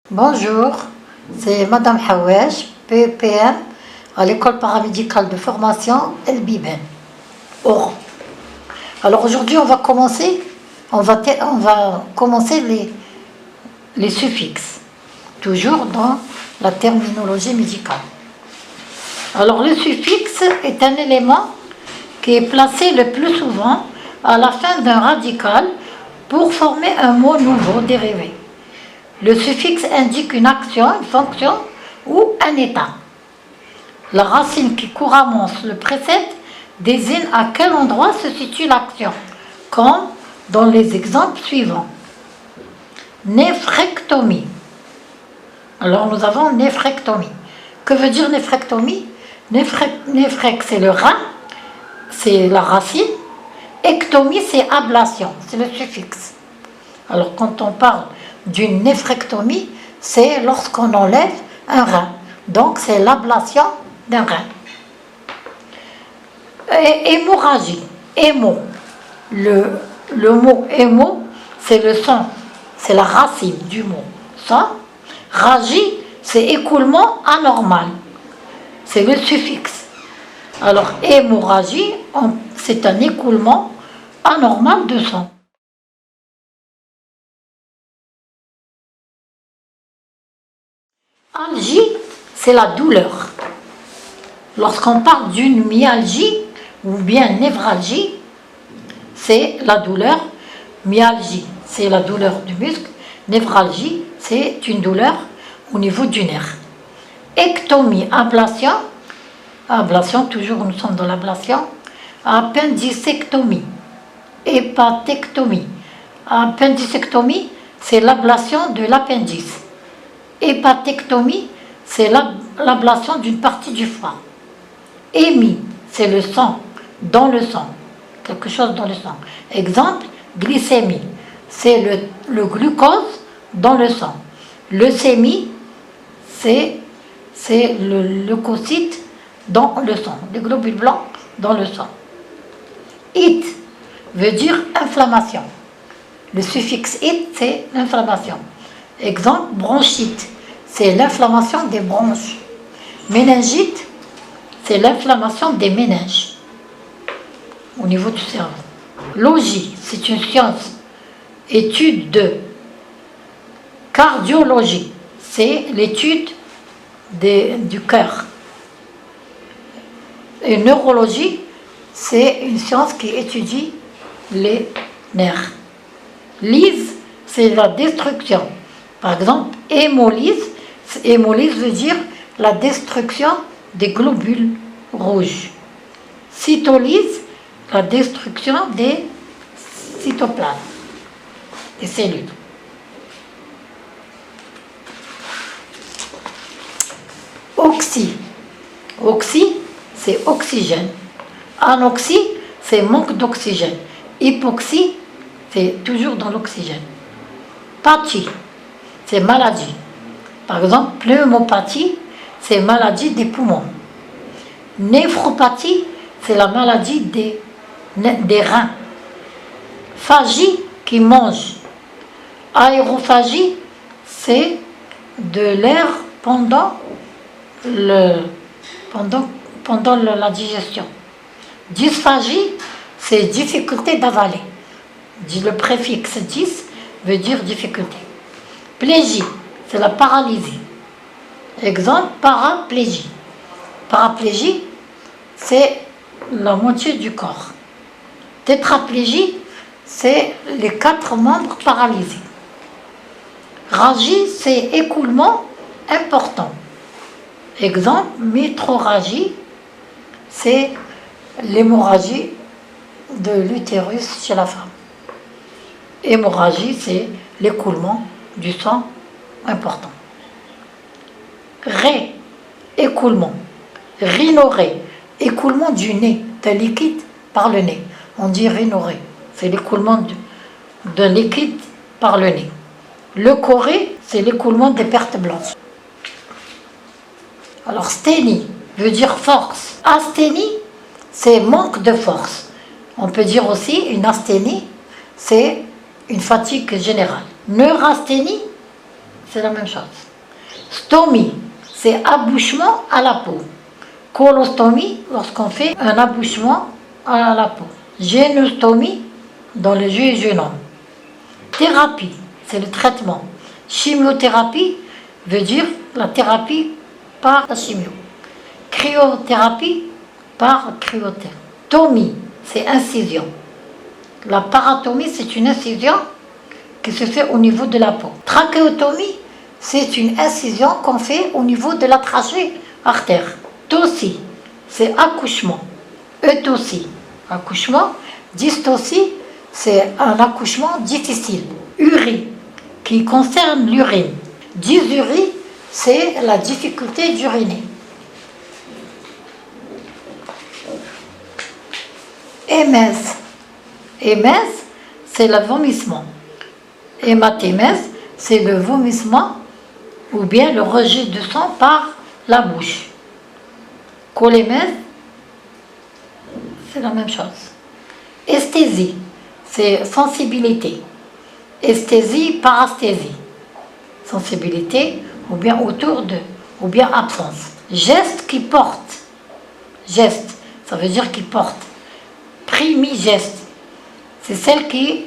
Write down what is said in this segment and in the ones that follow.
Bonjour, c'est Madame Hawash, PPM, à l'école paramédicale de formation El Biben, Oran. Alors aujourd'hui, on va commencer les suffixes, toujours dans la terminologie médicale. Alors le suffixe est un élément qui est placé le plus souvent à la fin d'un radical pour former un mot nouveau dérivé. Le suffixe indique une action, une fonction ou un état. La racine qui couramment le précède désigne à quel endroit se situe l'action, comme dans les exemples suivants. Néphrectomie. Alors nous avons néphrectomie. Que veut dire néphrectomie? Néphrec, c'est le rein, c'est la racine. Ectomie, c'est ablation, c'est le suffixe. Alors quand on parle d'une néphrectomie, c'est lorsqu'on enlève un rein. Donc c'est l'ablation d'un rein. Et hémorragie, hémo. Le mot hémo, c'est le sang, c'est la racine du mot sang. Ragie, c'est écoulement anormal, c'est le suffixe. Alors hémorragie, c'est un écoulement anormal de sang. Algie, c'est la douleur. Lorsqu'on parle d'une myalgie ou bien névralgie, c'est la douleur. Myalgie, c'est la douleur du muscle. Névralgie, c'est une douleur au niveau du nerf. Ectomie, ablation. Ablation, toujours nous sommes dans l'ablation. Appendicectomie. Hépatectomie. Appendicectomie, c'est l'ablation de l'appendice. Hépatectomie, c'est l'ablation d'une partie du foie. Hémie, c'est le sang, dans le sang, quelque chose dans le sang. Exemple, glycémie, c'est le glucose dans le sang. Leucémie, c'est le leucocyte dans le sang, les globules blancs dans le sang. It veut dire inflammation. Le suffixe it, c'est l'inflammation. Exemple, bronchite, c'est l'inflammation des bronches. Méningite, c'est l'inflammation des méninges au niveau du cerveau. Logie, c'est une science, étude de. Cardiologie, c'est l'étude du cœur. Et neurologie, c'est une science qui étudie les nerfs. Lyse, c'est la destruction. Par exemple, hémolyse, hémolyse veut dire la destruction des globules rouges. Cytolyse, la destruction des cytoplasmes, des cellules. Oxy, c'est oxygène. Anoxie, c'est manque d'oxygène. Hypoxie, c'est toujours dans l'oxygène. Pathie, c'est maladie. Par exemple, pneumopathie, c'est maladie des poumons. Néphropathie, c'est la maladie des reins. Phagie, qui mange. Aérophagie, c'est de l'air pendant la digestion. Dysphagie, c'est difficulté d'avaler. Le préfixe dys veut dire difficulté. Plégie, c'est la paralysie. Exemple, paraplégie. Paraplégie, c'est la moitié du corps. Tétraplégie, c'est les 4 membres paralysés. Ragie, c'est écoulement important. Exemple, métrorragie, c'est l'hémorragie de l'utérus chez la femme. Hémorragie, c'est l'écoulement du sang important. Ré, écoulement. Rhinorrhée, écoulement du nez, d'un liquide par le nez. On dit rhinorrhée, c'est l'écoulement d'un liquide par le nez. Leucorrhée, c'est l'écoulement des pertes blanches. Alors sténie veut dire force. Asthénie, c'est manque de force. On peut dire aussi une asthénie, c'est une fatigue générale. Neurasthénie, c'est la même chose. Stomie, c'est abouchement à la peau. Colostomie, lorsqu'on fait un abouchement à la peau. Génostomie, dans le jeu et génome. Thérapie, c'est le traitement. Chimiothérapie veut dire la thérapie par la chimio. Cryothérapie par cryothérapie. Tomie, c'est incision. La paratomie, c'est une incision qui se fait au niveau de la peau. Trachéotomie, c'est une incision qu'on fait au niveau de la trachée artère. Tossie, c'est accouchement. Eutossie, accouchement. Dystossie, c'est un accouchement difficile. Urie, qui concerne l'urine. Dysurie, c'est la difficulté d'uriner. Hémèse. Hémèse, c'est le vomissement. Hématémèse, c'est le vomissement ou bien le rejet de sang par la bouche. Cholémèse, c'est la même chose. Esthésie, c'est sensibilité. Esthésie, parasthésie. Sensibilité ou bien autour de, ou bien absence. Geste qui porte. Geste, ça veut dire qui porte. Primigeste, c'est celle qui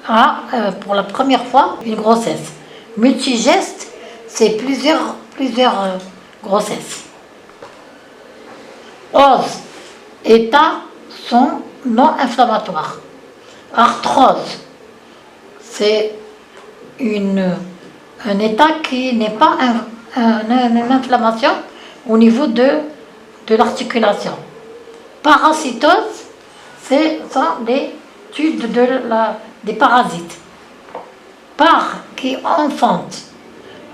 a pour la première fois une grossesse. Multigeste, c'est plusieurs grossesses. Ose, état sont non inflammatoires. Arthrose, c'est un état qui n'est pas une inflammation au niveau de l'articulation. Parasitose, ce sont les études des parasites. Par, qui enfante.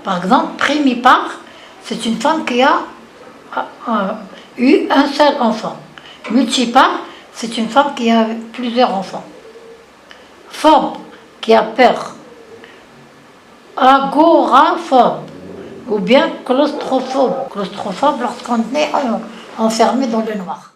Par exemple, primipare, c'est une femme qui a eu un seul enfant. Multipare, c'est une femme qui a plusieurs enfants. Phobe, qui a peur. Agoraphobe, ou bien claustrophobe. Claustrophobe lorsqu'on est enfermé dans le noir.